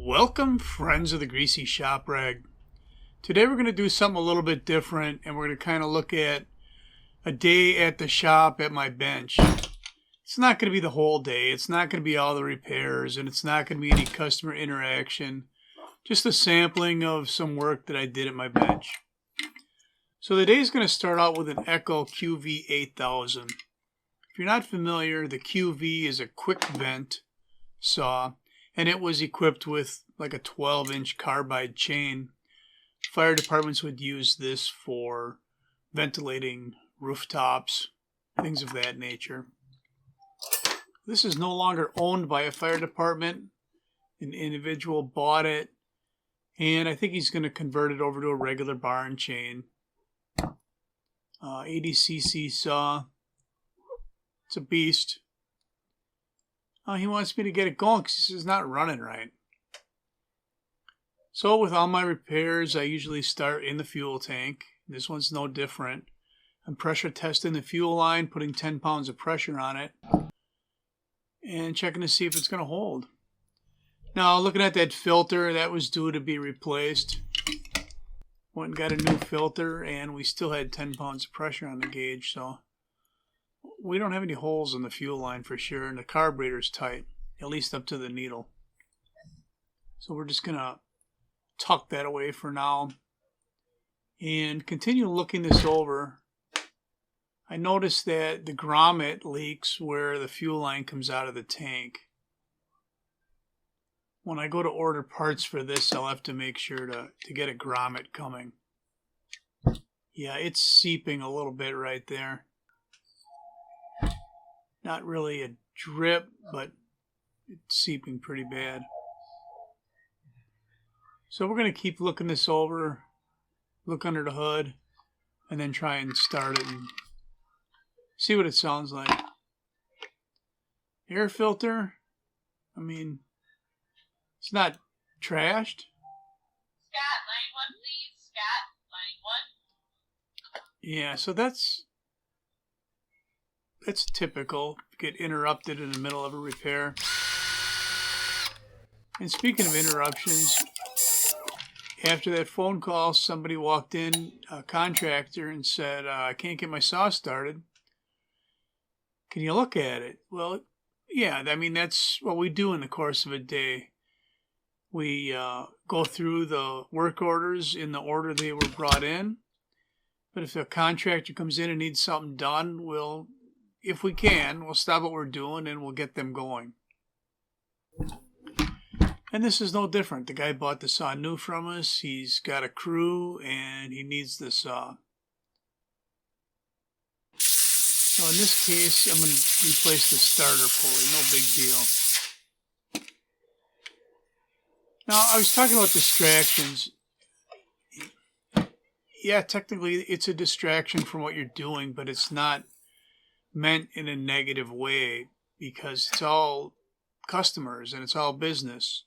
Welcome, friends of the Greasy Shop Rag. Today we're going to do something a little bit different, and we're going to kind of look at a day at the shop at my bench. It's not going to be the whole day. It's not going to be all the repairs, and it's not going to be any customer interaction. Just a sampling of some work that I did at my bench. So the day is going to start out with an Echo QV8000. If you're not familiar, the QV is a quick vent saw, and it was equipped with like a 12-inch carbide chain. Fire departments would use this for ventilating rooftops, things of that nature. This is no longer owned by a fire department. An individual bought it, and I think he's going to convert it over to a regular barn chain. 80cc saw. It's a beast. He wants me to get it going because it's not running right. So with all my repairs, I usually start in the fuel tank. This one's no different. I'm pressure testing the fuel line, putting 10 pounds of pressure on it, and checking to see if it's going to hold. Now, looking at that filter, that was due to be replaced. Went and got a new filter, and we still had 10 pounds of pressure on the gauge, so we don't have any holes in the fuel line for sure, and the carburetor's tight, at least up to the needle. So we're just going to tuck that away for now and continue looking this over. I noticed that the grommet leaks where the fuel line comes out of the tank. When I go to order parts for this, I'll have to make sure to get a grommet coming. Yeah, it's seeping a little bit right there. Not really a drip, but it's seeping pretty bad. So we're going to keep looking this over, look under the hood, and then try and start it and see what it sounds like. Air filter, I mean, it's not trashed. Scott, line 1, please. Scott, line 1. Yeah, so that's typical. Get interrupted in the middle of a repair. And speaking of interruptions, after that phone call, somebody walked in, a contractor, and said, I can't get my saw started. Can you look at it? Well, yeah, I mean, that's what we do in the course of a day. We go through the work orders in the order they were brought in. But if a contractor comes in and needs something done, if we can, we'll stop what we're doing and we'll get them going. And this is no different. The guy bought the saw new from us. He's got a crew and he needs the saw. So in this case, I'm going to replace the starter pulley. No big deal. Now, I was talking about distractions. Yeah, technically it's a distraction from what you're doing, but it's not meant in a negative way because it's all customers and it's all business.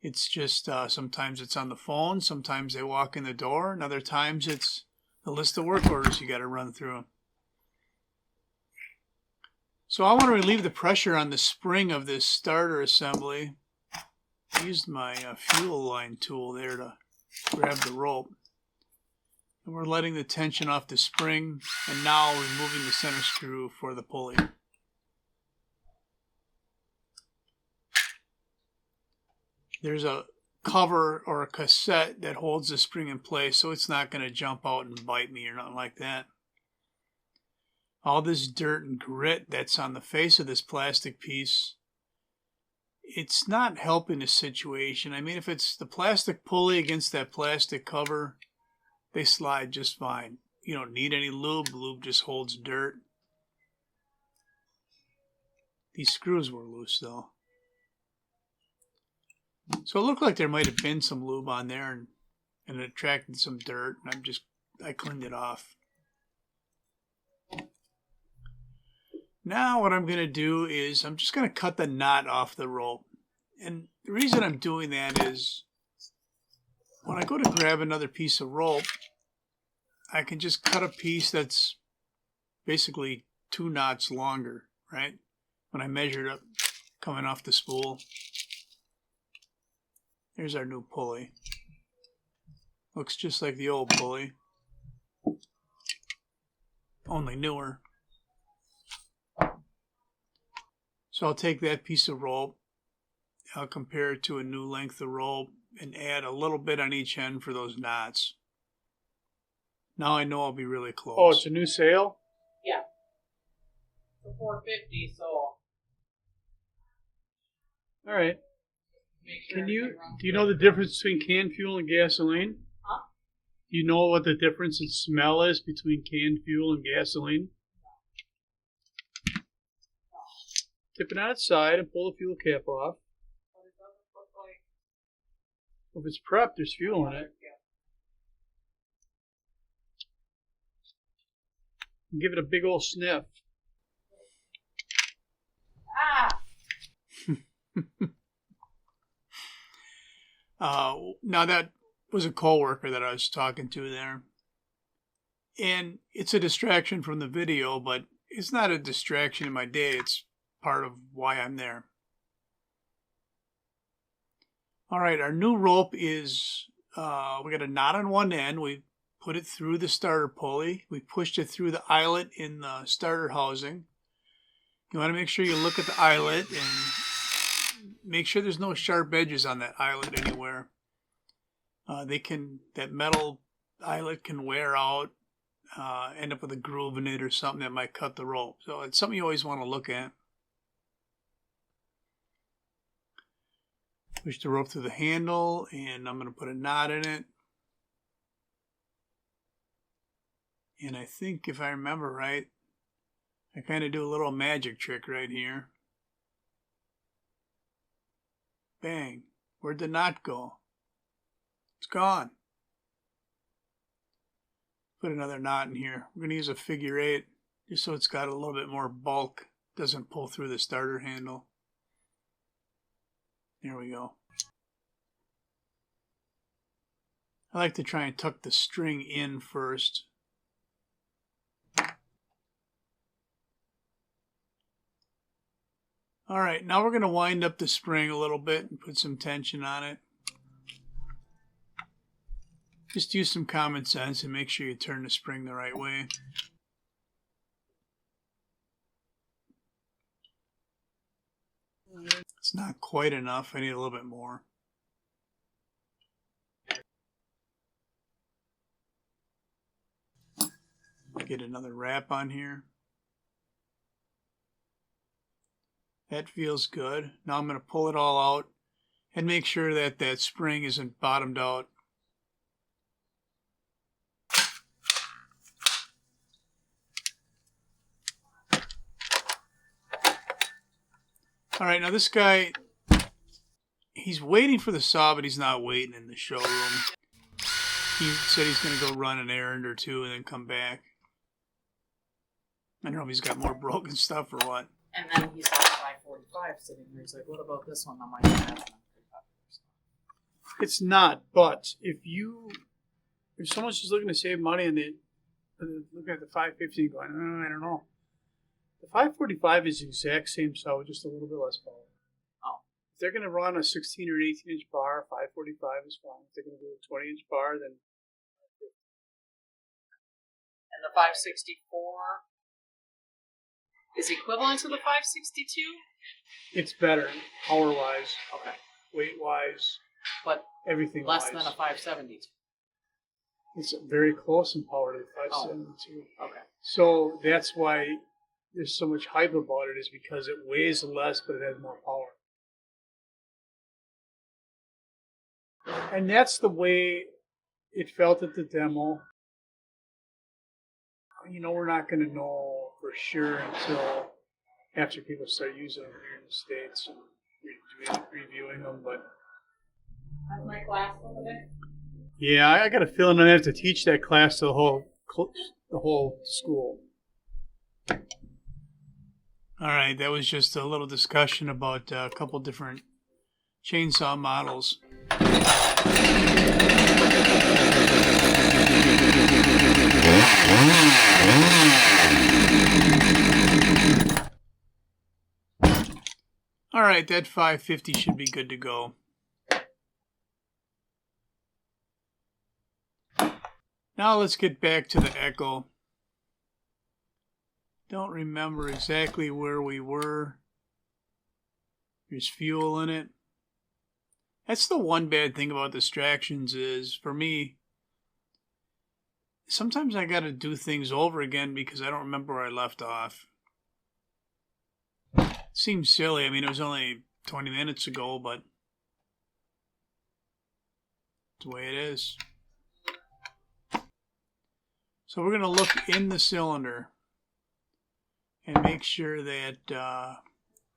It's just sometimes it's on the phone, sometimes they walk in the door, and other times it's the list of work orders you got to run through. So I want to relieve the pressure on the spring of this starter assembly. I used my fuel line tool there to grab the rope. And we're letting the tension off the spring, and now removing the center screw for the pulley. There's a cover or a cassette that holds the spring in place, so it's not going to jump out and bite me or nothing like that. All this dirt and grit that's on the face of this plastic piece, it's not helping the situation. I mean, if it's the plastic pulley against that plastic cover, they slide just fine. You don't need any lube. Lube just holds dirt. These screws were loose though. So it looked like there might have been some lube on there and it attracted some dirt, and I cleaned it off. Now what I'm going to do is I'm just going to cut the knot off the rope. And the reason I'm doing that is when I go to grab another piece of rope, I can just cut a piece that's basically 2 knots longer, right? When I measured up coming off the spool. Here's our new pulley. Looks just like the old pulley, only newer. So I'll take that piece of rope, I'll compare it to a new length of rope, and add a little bit on each end for those knots. Now I know I'll be really close. Oh, it's a new sail? Yeah. For 450, so. All right. Sure Do you know the difference between canned fuel and gasoline? Huh? Do you know what the difference in smell is between canned fuel and gasoline? No. Tip it on its side and pull the fuel cap off. But it doesn't look like. If it's prepped, there's fuel in it. And give it a big old sniff. Now that was a coworker that I was talking to there. And it's a distraction from the video, but it's not a distraction in my day. It's part of why I'm there. All right, our new rope is, we got a knot on one end. We put it through the starter pulley. We pushed it through the eyelet in the starter housing. You want to make sure you look at the eyelet and make sure there's no sharp edges on that eyelet anywhere. That metal eyelet can wear out, end up with a groove in it or something that might cut the rope. So it's something you always want to look at. Push the rope through the handle, and I'm going to put a knot in it. And I think if I remember right, I kind of do a little magic trick right here. Bang. Where'd the knot go? It's gone. Put another knot in here. We're going to use a figure 8 just so it's got a little bit more bulk. Doesn't pull through the starter handle. There we go. I like to try and tuck the string in first. All right, now we're going to wind up the spring a little bit and put some tension on it. Just use some common sense and make sure you turn the spring the right way. It's not quite enough. I need a little bit more. Get another wrap on here. That feels good. Now I'm going to pull it all out and make sure that that spring isn't bottomed out. All right, now this guy, he's waiting for the saw, but he's not waiting in the showroom. He said he's going to go run an errand or two and then come back. I don't know if he's got more broken stuff or what. And then he's got 545 sitting there. He's like, what about this one? I'm like, it's not, but if someone's just looking to save money and they look at the 550 and going, oh, I don't know. The 545 is the exact same saw, just a little bit less power. Oh. If they're going to run a 16 or 18 inch bar, 545 is fine. If they're going to do a 20 inch bar, then 550. And the 564 is equivalent to the 562? It's better, power-wise. Okay. Weight-wise. But everything less than a 572. It's very close in power to the 572. Oh. Okay. So that's why there's so much hype about it, is because it weighs less, but it has more power. And that's the way it felt at the demo. You know, we're not going to know for sure until after people start using them here in the States and reviewing them. But That's my class over there. Yeah, I got a feeling I'm going to have to teach that class to the whole school. All right, that was just a little discussion about a couple different chainsaw models. All right, that 550 should be good to go. Now let's get back to the echo. Don't remember exactly where we were. There's fuel in it. That's the one bad thing about distractions is, for me, sometimes I got to do things over again because I don't remember where I left off. It seems silly. I mean, it was only 20 minutes ago, but it's the way it is. So we're going to look in the cylinder and make sure that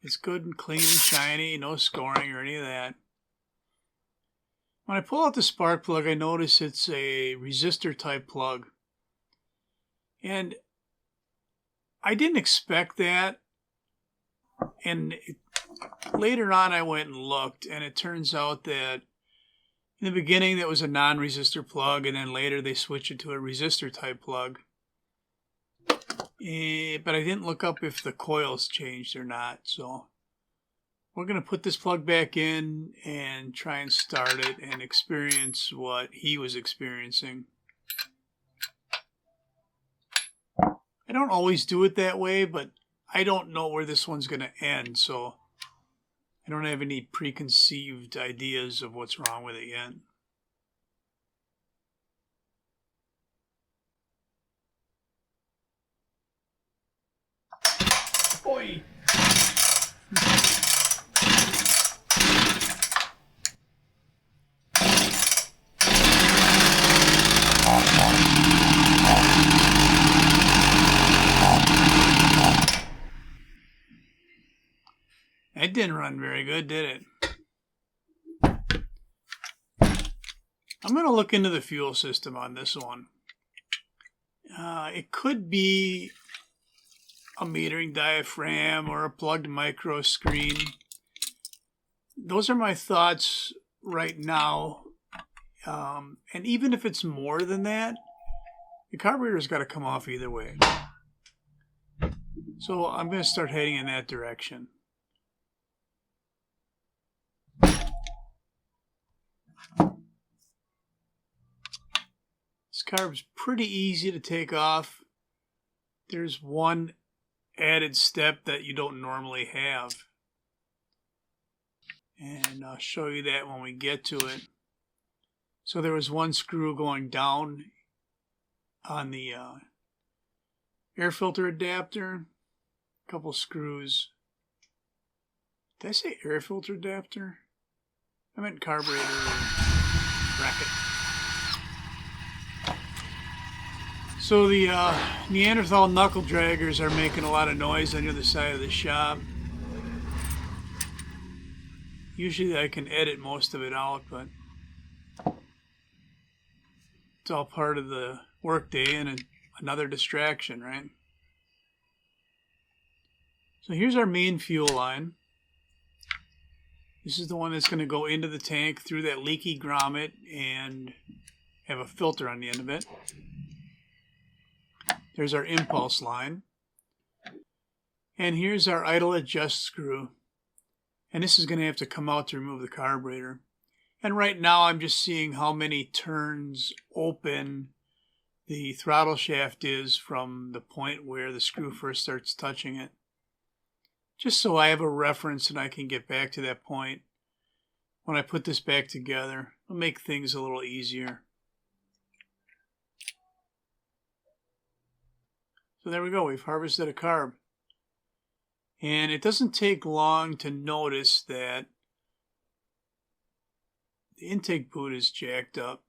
it's good and clean and shiny, no scoring or any of that. When I pull out the spark plug, I notice it's a resistor type plug. And I didn't expect that. And later on I went and looked, and it turns out that in the beginning that was a non-resistor plug, and then later they switched it to a resistor type plug. But I didn't look up if the coils changed or not, so we're going to put this plug back in and try and start it and experience what he was experiencing. I don't always do it that way, but I don't know where this one's going to end, so I don't have any preconceived ideas of what's wrong with it yet. Boy. It didn't run very good, did it? I'm going to look into the fuel system on this one. It could be a metering diaphragm or a plugged micro screen. Those are my thoughts right now. And even if it's more than that, the carburetor's got to come off either way. So I'm going to start heading in that direction. This carb's pretty easy to take off. There's one added step that you don't normally have. And I'll show you that when we get to it. So there was one screw going down on the air filter adapter. A couple screws. Did I say air filter adapter? I meant carburetor bracket. So the Neanderthal knuckle draggers are making a lot of noise on the other side of the shop. Usually I can edit most of it out, but it's all part of the workday and another distraction, right? So here's our main fuel line. This is the one that's going to go into the tank through that leaky grommet and have a filter on the end of it. There's our impulse line. And here's our idle adjust screw. And this is going to have to come out to remove the carburetor. And right now I'm just seeing how many turns open the throttle shaft is from the point where the screw first starts touching it. Just so I have a reference and I can get back to that point when I put this back together. It'll make things a little easier. So there we go, we've harvested a carb. And it doesn't take long to notice that the intake boot is jacked up.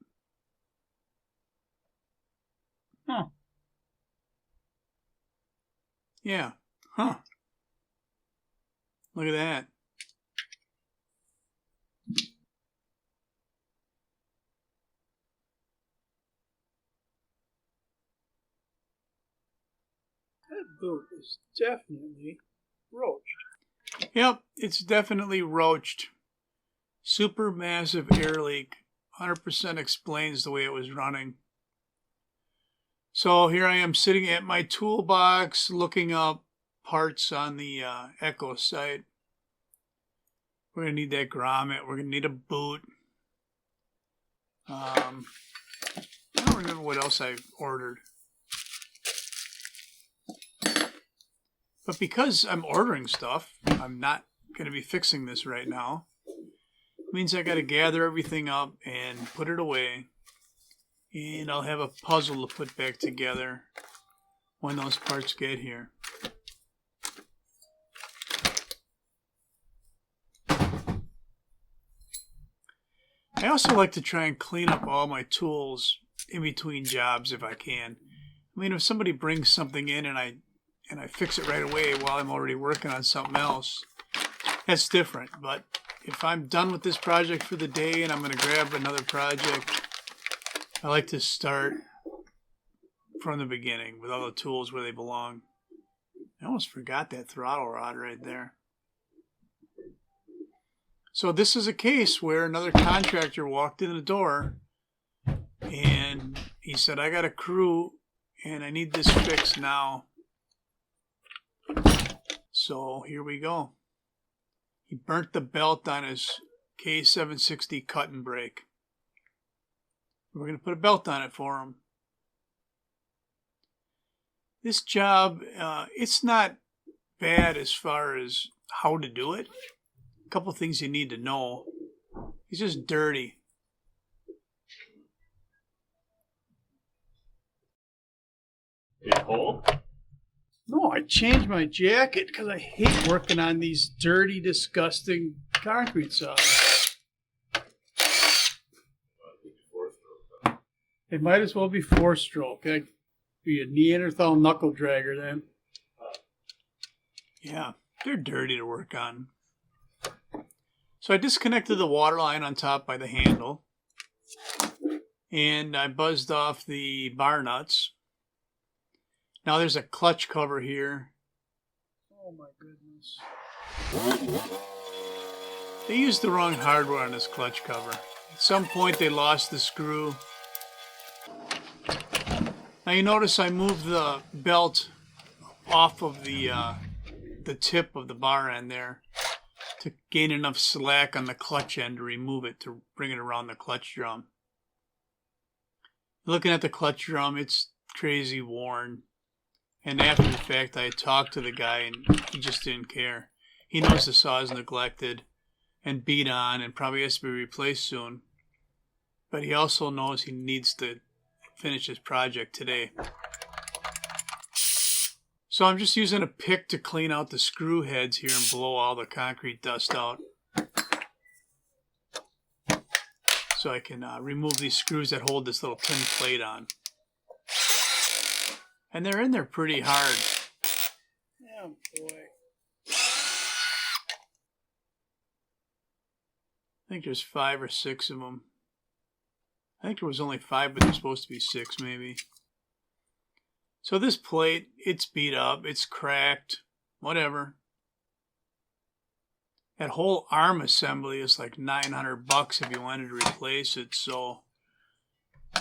Huh. Yeah, huh. Look at that. That boot is definitely roached. Yep, it's definitely roached. Super massive air leak. 100% explains the way it was running. So here I am sitting at my toolbox looking up parts on the Echo site. We're going to need that grommet. We're going to need a boot. I don't remember what else I ordered. But because I'm ordering stuff, I'm not going to be fixing this right now. It means I got to gather everything up and put it away. And I'll have a puzzle to put back together when those parts get here. I also like to try and clean up all my tools in between jobs if I can. I mean, if somebody brings something in and I fix it right away while I'm already working on something else, that's different. But if I'm done with this project for the day and I'm going to grab another project, I like to start from the beginning with all the tools where they belong. I almost forgot that throttle rod right there. So this is a case where another contractor walked in the door and he said, I got a crew and I need this fixed now. So here we go. He burnt the belt on his K760 cut and brake. We're going to put a belt on it for him. This job, it's not bad as far as how to do it. A couple things you need to know. He's just dirty. Big hole? No, I changed my jacket because I hate working on these dirty, disgusting concrete saws. It might as well be four-stroke. I'd be a Neanderthal knuckle dragger then. Yeah, they're dirty to work on. So I disconnected the water line on top by the handle. And I buzzed off the bar nuts. Now there's a clutch cover here. Oh my goodness. They used the wrong hardware on this clutch cover. At some point they lost the screw. Now you notice I moved the belt off of the tip of the bar end there to gain enough slack on the clutch end to remove it, to bring it around the clutch drum. Looking at the clutch drum, it's crazy worn. And after the fact, I talked to the guy and he just didn't care. He knows the saw is neglected and beat on and probably has to be replaced soon. But he also knows he needs to finish his project today. So I'm just using a pick to clean out the screw heads here and blow all the concrete dust out. So I can remove these screws that hold this little tin plate on. And they're in there pretty hard. Oh boy. I think there's 5 or 6 of them. I think there was only 5, but there's supposed to be 6 maybe. So this plate, it's beat up, it's cracked, whatever. That whole arm assembly is like $900 if you wanted to replace it, so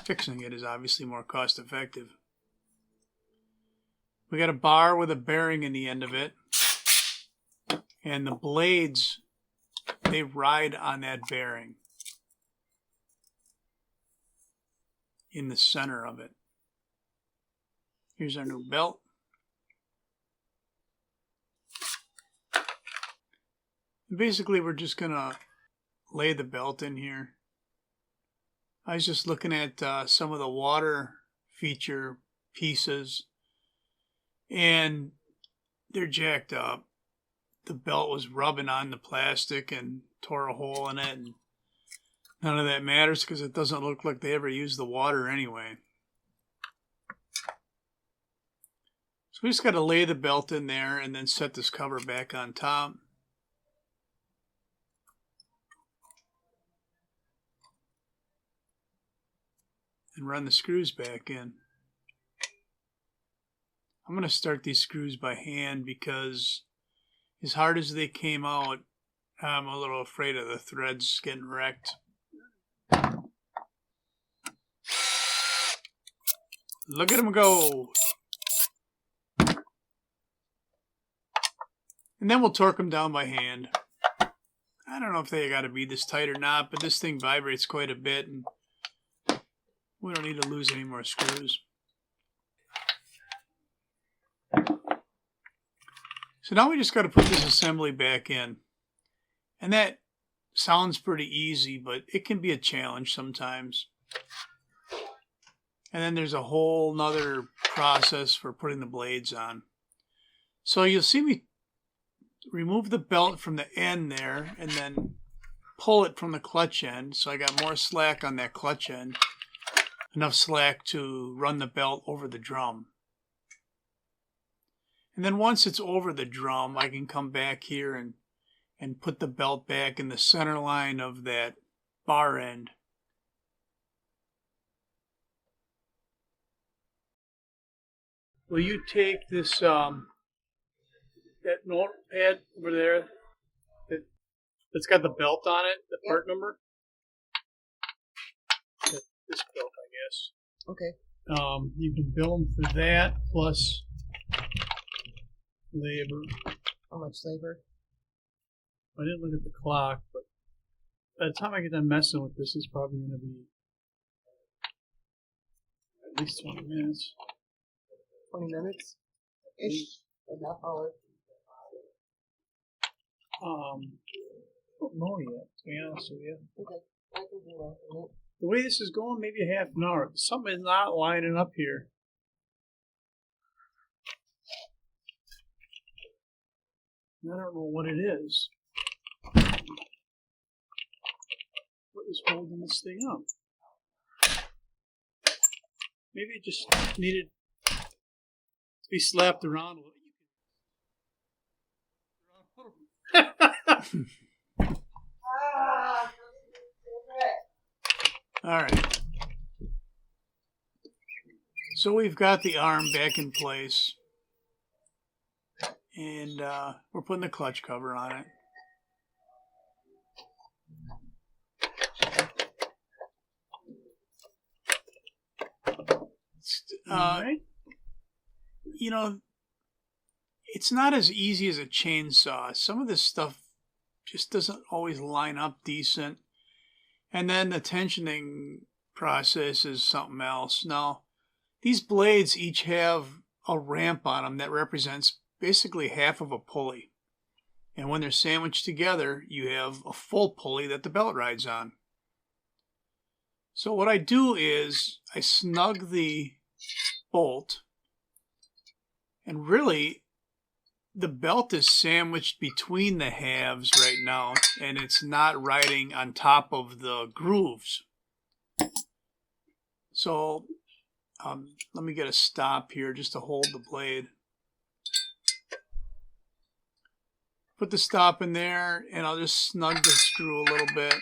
fixing it is obviously more cost effective. We got a bar with a bearing in the end of it. And the blades, they ride on that bearing in the center of it. Here's our new belt. And basically, we're just going to lay the belt in here. I was just looking at some of the water feature pieces. And they're jacked up. The belt was rubbing on the plastic and tore a hole in it. And none of that matters because it doesn't look like they ever used the water anyway. So we just got to lay the belt in there and then set this cover back on top. And run the screws back in. I'm going to start these screws by hand because as hard as they came out, I'm a little afraid of the threads getting wrecked. Look at them go. And then we'll torque them down by hand. I don't know if they got to be this tight or not, but this thing vibrates quite a bit. And We don't need to lose any more screws. So now we just got to put this assembly back in. And that sounds pretty easy, but it can be a challenge sometimes. And then there's a whole nother process for putting the blades on. So you'll see me remove the belt from the end there and then pull it from the clutch end. So I got more slack on that clutch end. Enough slack to run the belt over the drum. And then once it's over the drum, I can come back here and put the belt back in the center line of that bar end. Will you take this that notepad over there that's got the belt on it, the part number? This belt, I guess. Okay. You can bill them for that plus labor. How much labor? I didn't look at the clock, but by the time I get done messing with this, it's probably going to be at least 20 minutes. 20 minutes? Ish. A half hour. I don't know yet, to be honest with you. Okay. I can do that. The way this is going, maybe a half an hour. Something is not lining up here. I don't know what it is. What is holding this thing up? Maybe it just needed to be slapped around a little. Alright. So we've got the arm back in place. And we're putting the clutch cover on it. You know, it's not as easy as a chainsaw. Some of this stuff just doesn't always line up decent. And then the tensioning process is something else. Now, these blades each have a ramp on them that represents basically half of a pulley. And when they're sandwiched together, you have a full pulley that the belt rides on. So what I do is I snug the bolt, and really the belt is sandwiched between the halves right now, and it's not riding on top of the grooves. So let me get a stop here just to hold the blade. Put the stop in there, and I'll just snug the screw a little bit.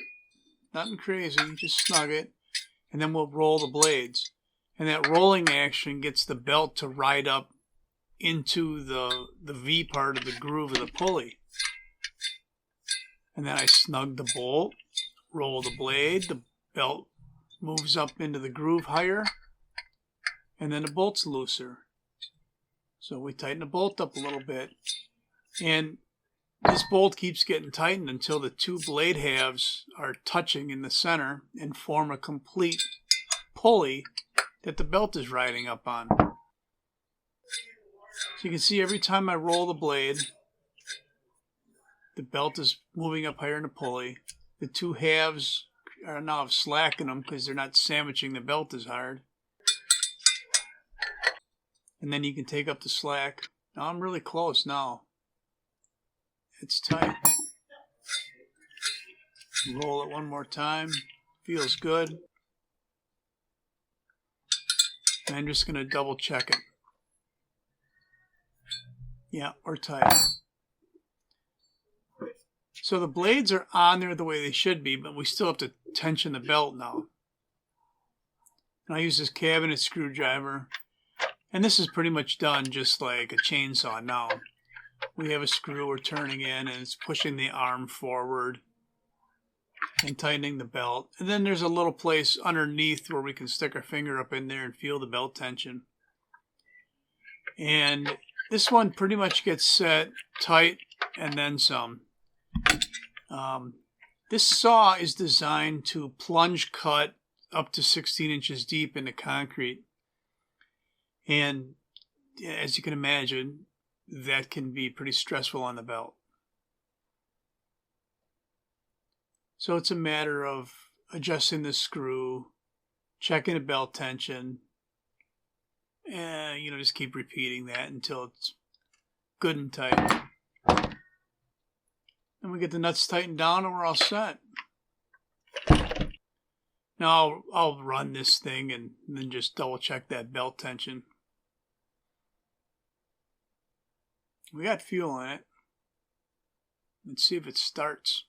Nothing crazy, just snug it. And then we'll roll the blades. And that rolling action gets the belt to ride up into the V part of the groove of the pulley. And then I snug the bolt, roll the blade, the belt moves up into the groove higher, and then the bolt's looser. So we tighten the bolt up a little bit. And this bolt keeps getting tightened until the two blade halves are touching in the center and form a complete pulley that the belt is riding up on. So you can see every time I roll the blade, the belt is moving up higher in the pulley. The two halves are now slacking them because they're not sandwiching the belt as hard. And then you can take up the slack. Now I'm really close now. It's tight. Roll it one more time. Feels good. And I'm just going to double check it. Yeah, we're tight. So the blades are on there the way they should be, but we still have to tension the belt now. And I use this cabinet screwdriver. And this is pretty much done just like a chainsaw now. We have a screw we're turning in, and it's pushing the arm forward and tightening the belt. And then there's a little place underneath where we can stick our finger up in there and feel the belt tension. And this one pretty much gets set tight and then some. This saw is designed to plunge cut up to 16 inches deep into concrete. And as you can imagine, that can be pretty stressful on the belt. So it's a matter of adjusting the screw, checking the belt tension, and just keep repeating that until it's good and tight. Then we get the nuts tightened down and we're all set. Now I'll run this thing and then just double check that belt tension. We got fuel in it. Let's see if it starts.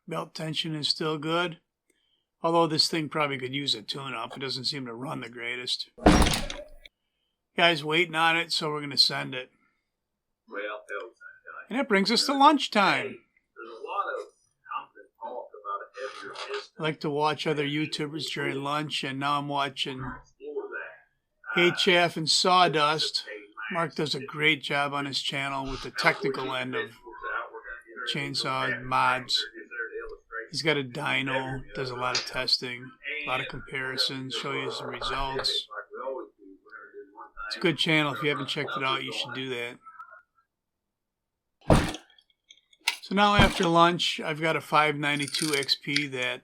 Belt tension is still good, although this thing probably could use a tune-up. It doesn't seem to run the greatest. Guy's waiting on it, so we're going to send it. And that brings us to lunchtime. I like to watch other YouTubers during lunch, and now I'm watching HF and Sawdust. Mark does a great job on his channel with the technical end of chainsaw mods. He's got a dyno, does a lot of testing, a lot of comparisons, show you the results. It's a good channel. If you haven't checked it out, you should do that. So now after lunch, I've got a 592 XP that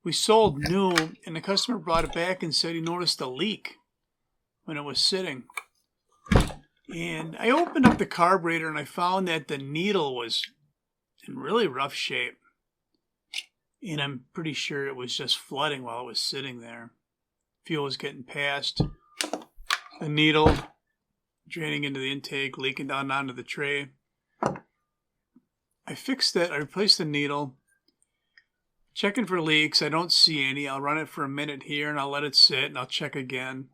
we sold new, and the customer brought it back and said he noticed a leak when it was sitting. And I opened up the carburetor and I found that the needle was in really rough shape. And I'm pretty sure it was just flooding while it was sitting there. Fuel was getting past the needle, draining into the intake, leaking down onto the tray. I fixed it. I replaced the needle. Checking for leaks. I don't see any. I'll run it for a minute here and I'll let it sit and I'll check again.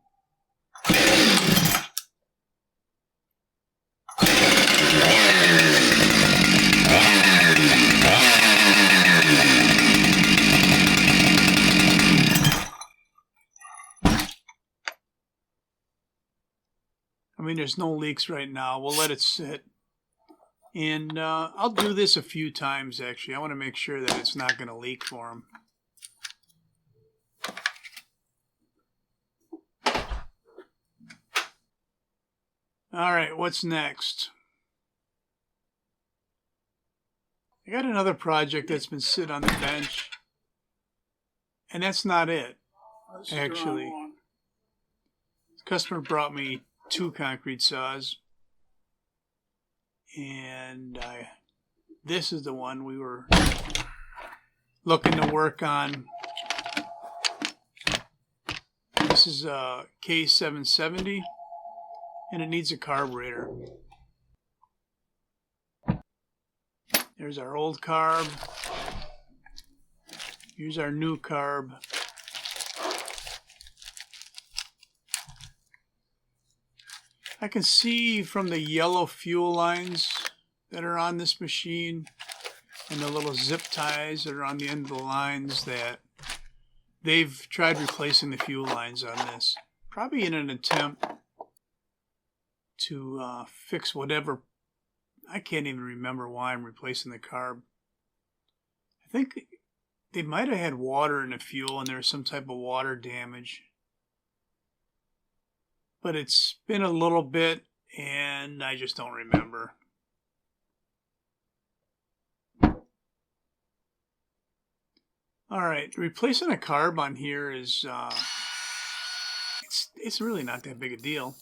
I mean, there's no leaks right now. We'll let it sit. And I'll do this a few times, actually. I want to make sure that it's not going to leak for him. All right, what's next? I got another project that's been sitting on the bench. And that's not it, actually. The customer brought me 2 concrete saws. And this is the one we were looking to work on. This is a K770, and it needs a carburetor. There's our old carb. Here's our new carb. I can see from the yellow fuel lines that are on this machine and the little zip ties that are on the end of the lines that they've tried replacing the fuel lines on this. Probably in an attempt to fix whatever. I can't even remember why I'm replacing the carb. I think they might have had water in the fuel and there was some type of water damage. But it's been a little bit, and I just don't remember. All right, replacing a carb on here is it's really not that big a deal.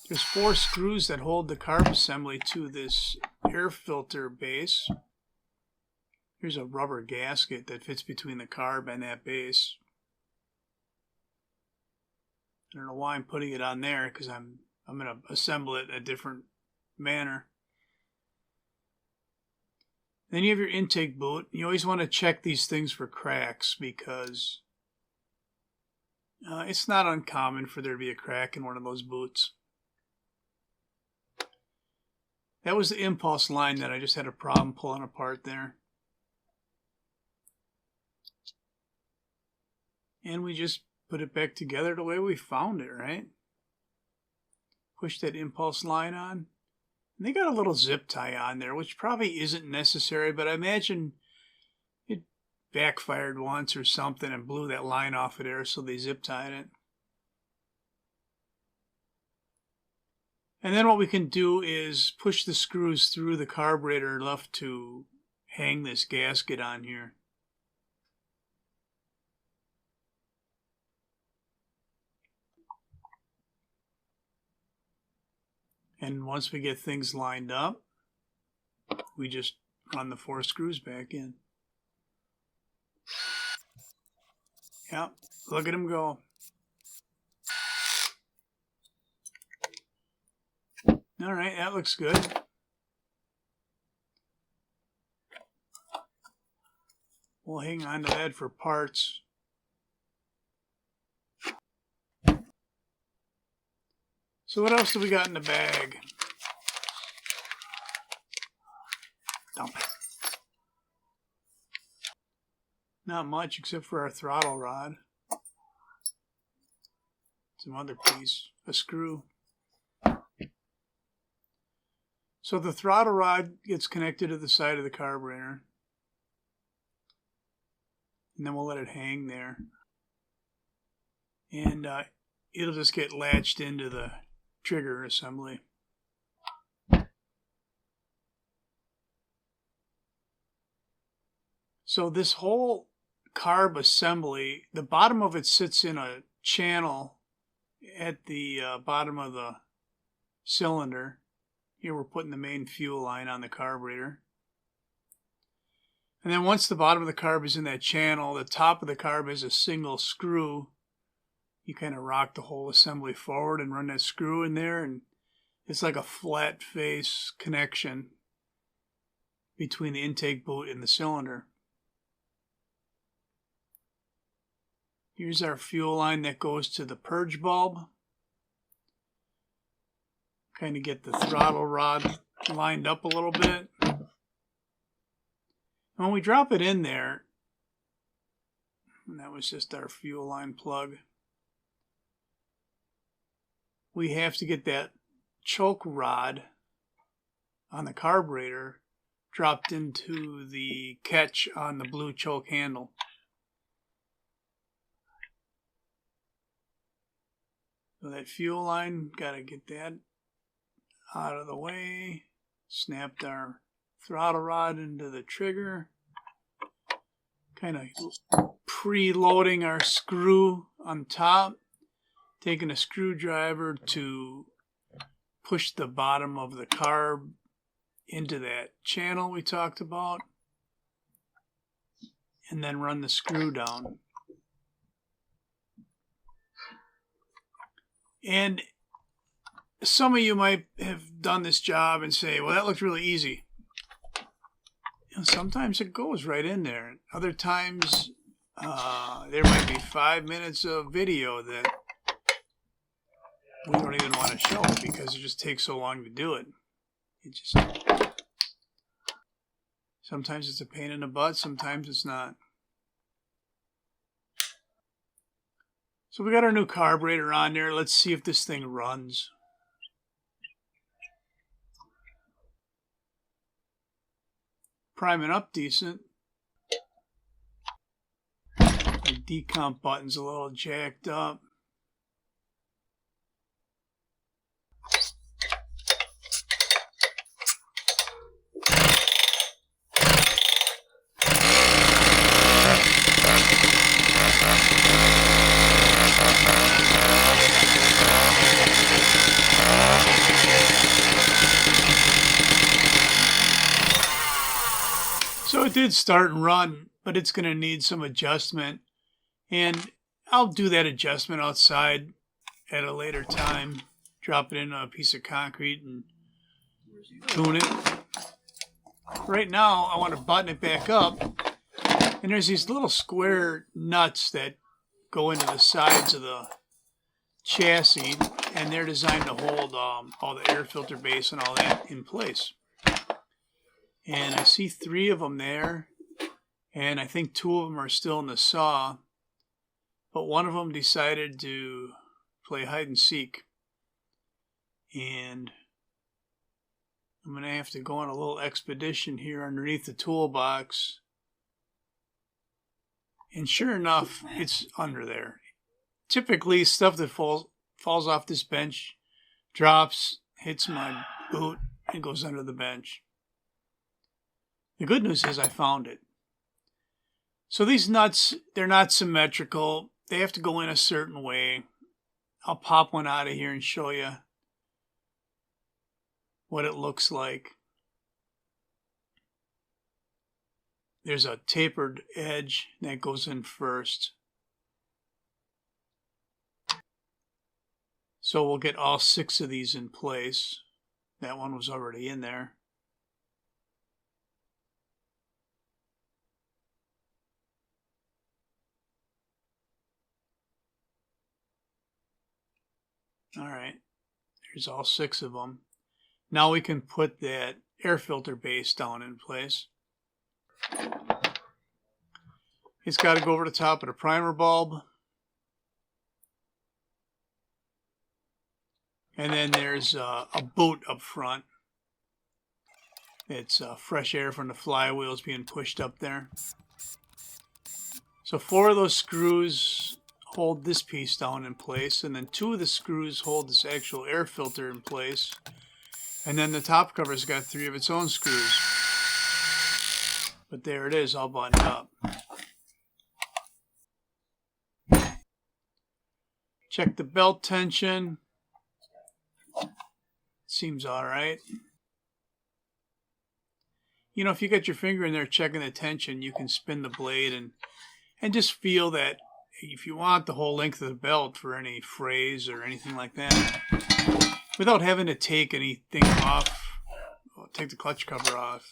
There's 4 screws that hold the carb assembly to this air filter base. Here's a rubber gasket that fits between the carb and that base. I don't know why I'm putting it on there, because I'm going to assemble it a different manner. Then you have your intake boot. You always want to check these things for cracks, because it's not uncommon for there to be a crack in one of those boots. That was the impulse line that I just had a problem pulling apart there. And we just put it back together the way we found it, right? Push that impulse line on. And they got a little zip tie on there, which probably isn't necessary, but I imagine it backfired once or something and blew that line off of there, so they zip tied it. And then what we can do is push the screws through the carburetor enough to hang this gasket on here. And once we get things lined up, we just run the 4 screws back in. Yep, look at them go. All right, that looks good. We'll hang on to that for parts. So what else do we got in the bag? Dump it. Not much except for our throttle rod. Some other piece, a screw. So the throttle rod gets connected to the side of the carburetor. And then we'll let it hang there. And it'll just get latched into the trigger assembly. So this whole carb assembly, the bottom of it sits in a channel at the bottom of the cylinder. Here we're putting the main fuel line on the carburetor. And then once the bottom of the carb is in that channel, the top of the carb is a single screw. You kind of rock the whole assembly forward and run that screw in there, and it's like a flat face connection between the intake boot and the cylinder. Here's our fuel line that goes to the purge bulb. Kind of get the throttle rod lined up a little bit. When we drop it in there, and that was just our fuel line plug, we have to get that choke rod on the carburetor dropped into the catch on the blue choke handle. So that fuel line, got to get that out of the way. Snapped our throttle rod into the trigger. Kind of preloading our screw on top. Taking a screwdriver to push the bottom of the carb into that channel we talked about. And then run the screw down. And some of you might have done this job and say, well, that looked really easy. And sometimes it goes right in there. Other times, there might be 5 minutes of video that we don't even want to show because it just takes so long to do it. Sometimes it's a pain in the butt, sometimes it's not. So we got our new carburetor on there. Let's see if this thing runs. Priming up decent. The decomp button's a little jacked up. it did start and run, but it's going to need some adjustment. And I'll do that adjustment outside at a later time. Drop it in a piece of concrete and tune it. Right now, I want to button it back up. And there's these little square nuts that go into the sides of the chassis. And they're designed to hold all the air filter base and all that in place. And I see 3 of them there. And I think 2 of them are still in the saw. But one of them decided to play hide and seek. And I'm going to have to go on a little expedition here underneath the toolbox. And sure enough, it's under there. Typically, stuff that falls off this bench drops, hits my boot, and goes under the bench. The good news is I found it. So these nuts, they're not symmetrical. They have to go in a certain way. I'll pop one out of here and show you what it looks like. There's a tapered edge that goes in first. So we'll get all 6 of these in place. That one was already in there. All right, there's all 6 of them. Now we can put that air filter base down in place. It's got to go over the top of the primer bulb. And then there's a boot up front. It's fresh air from the flywheels being pushed up there. So 4 of those screws hold this piece down in place, and then 2 of the screws hold this actual air filter in place. And then the top cover's got 3 of its own screws. But there it is, all buttoned up. Check the belt tension. Seems all right. You know, if you got your finger in there checking the tension, you can spin the blade and just feel that if you want the whole length of the belt for any frays or anything like that, without having to take anything off, take the clutch cover off.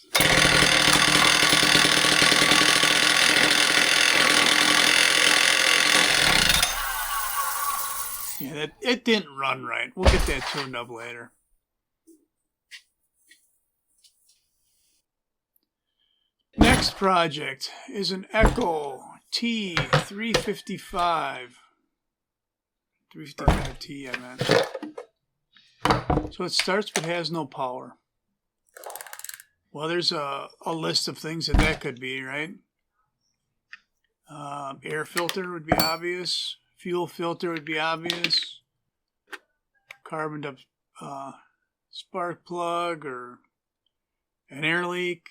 Yeah, it didn't run right. We'll get that tuned up later. Next project is an Echo T355. 355T, I meant. So it starts but has no power. Well, there's a list of things that could be, right? Air filter would be obvious. Fuel filter would be obvious. Carboned up spark plug or an air leak.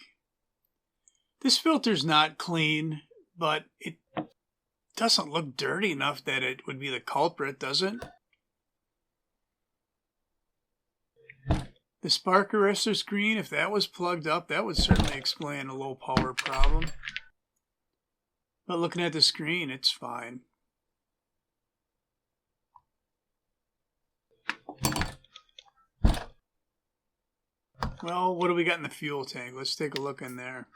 This filter's not clean, but it doesn't look dirty enough that it would be the culprit, does it? The spark arrestor screen, if that was plugged up, that would certainly explain a low power problem. But looking at the screen, it's fine. Well, what do we got in the fuel tank? Let's take a look in there.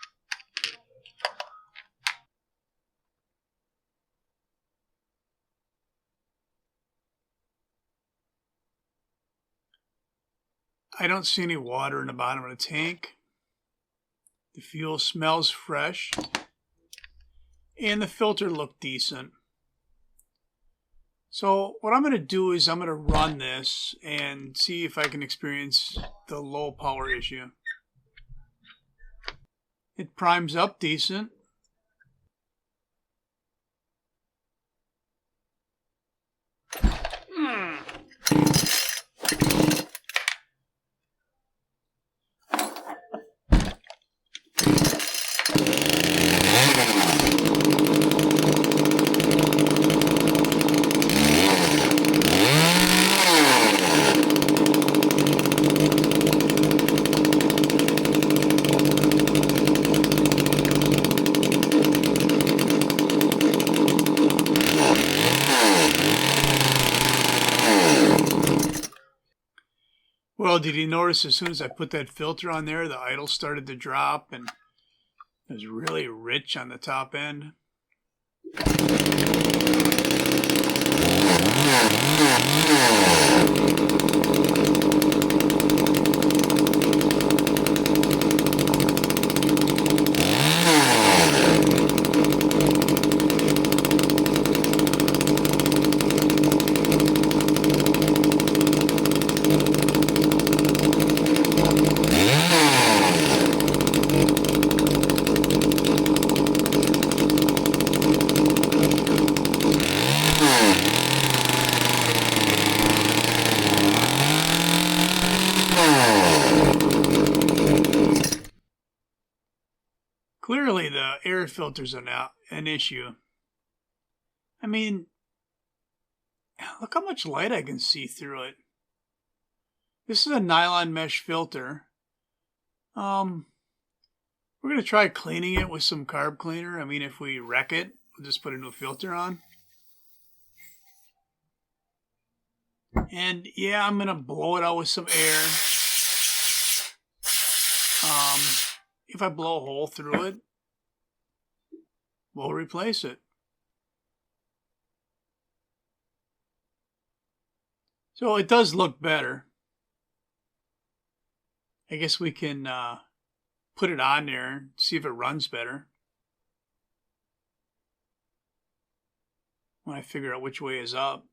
I don't see any water in the bottom of the tank. The fuel smells fresh. And the filter looked decent. So what I'm going to do is I'm going to run this and see if I can experience the low power issue. It primes up decent. Well, did you notice as soon as I put that filter on there, the idle started to drop and it was really rich on the top end? Clearly, the air filters are an issue. I mean, look how much light I can see through it. This is a nylon mesh filter. We're going to try cleaning it with some carb cleaner. I mean, if we wreck it, we'll just put a new filter on. And yeah, I'm going to blow it out with some air. If I blow a hole through it, we'll replace it. So it does look better. I guess we can put it on there and see if it runs better when I figure out which way is up.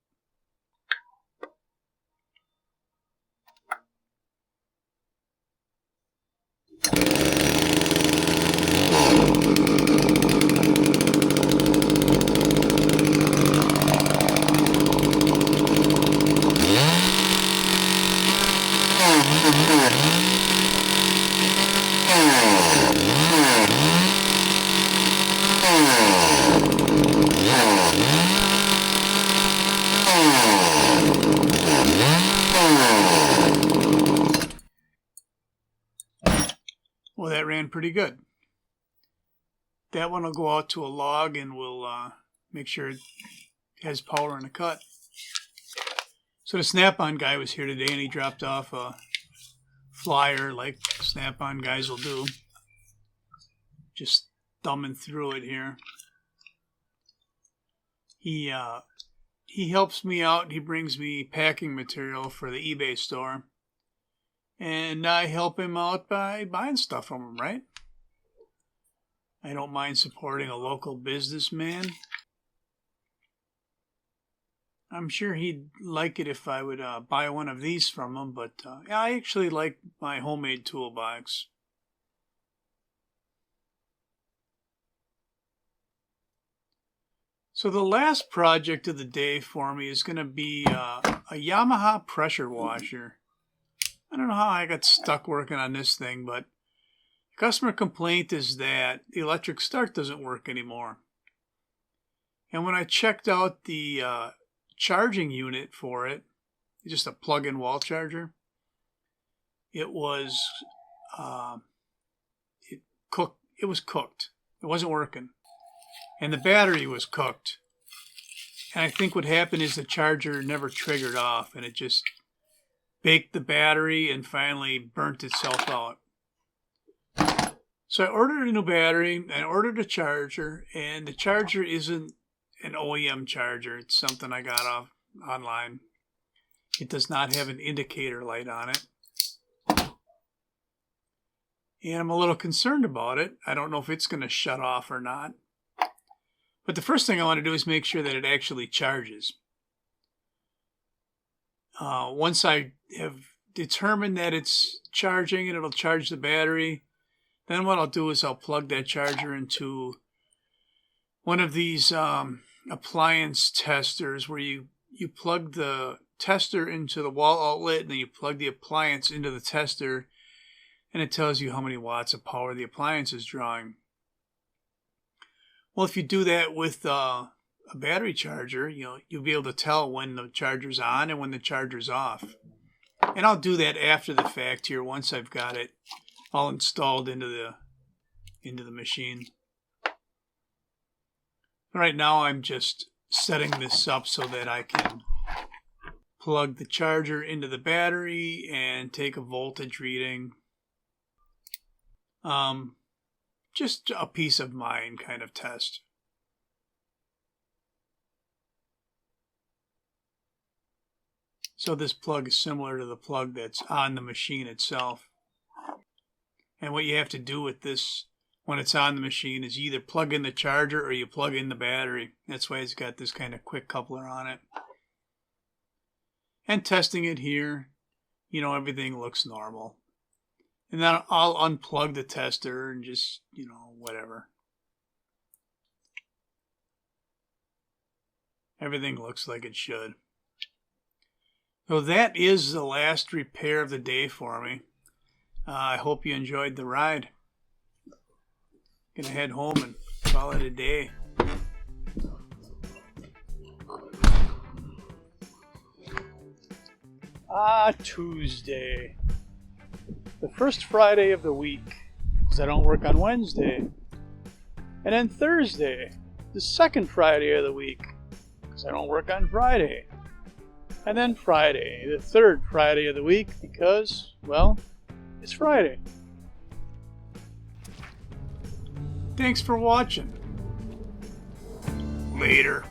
Well, that ran pretty good. That one will go out to a log and we'll make sure it has power in the cut. So the Snap-on guy was here today and he dropped off a flyer like Snap-on guys will do. Just thumbing through it here. He helps me out. He brings me packing material for the eBay store. And I help him out by buying stuff from him, right? I don't mind supporting a local businessman. I'm sure he'd like it if I would buy one of these from him, but I actually like my homemade toolbox. So the last project of the day for me is going to be a Yamaha pressure washer. I don't know how I got stuck working on this thing, but the customer complaint is that the electric start doesn't work anymore. And when I checked out the charging unit for it, just a plug-in wall charger, it was cooked. It was cooked. It wasn't working. And the battery was cooked. And I think what happened is the charger never triggered off, and it just baked the battery and finally burnt itself out. So I ordered a new battery and I ordered a charger, and the charger isn't an OEM charger. It's something I got off online. It does not have an indicator light on it. And I'm a little concerned about it. I don't know if it's going to shut off or not. But the first thing I want to do is make sure that it actually charges. Once I have determined that it's charging and it'll charge the battery, then what I'll do is I'll plug that charger into one of these appliance testers where you plug the tester into the wall outlet and then you plug the appliance into the tester, and it tells you how many watts of power the appliance is drawing. Well, if you do that with a battery charger, you'll be able to tell when the charger's on and when the charger's off. And I'll do that after the fact here once I've got it all installed into the machine. Right now I'm just setting this up so that I can plug the charger into the battery and take a voltage reading. Just a peace of mind kind of test. So this plug is similar to the plug that's on the machine itself. And what you have to do with this when it's on the machine is you either plug in the charger or you plug in the battery. That's why it's got this kind of quick coupler on it. And testing it here, you know, everything looks normal. And then I'll unplug the tester and just, you know, whatever. Everything looks like it should. So that is the last repair of the day for me. I hope you enjoyed the ride. Gonna head home and call it a day. Tuesday. The first Friday of the week, because I don't work on Wednesday. And then Thursday, the second Friday of the week, because I don't work on Friday. And then Friday, the third Friday of the week, because, well, it's Friday. Thanks for watching. Later.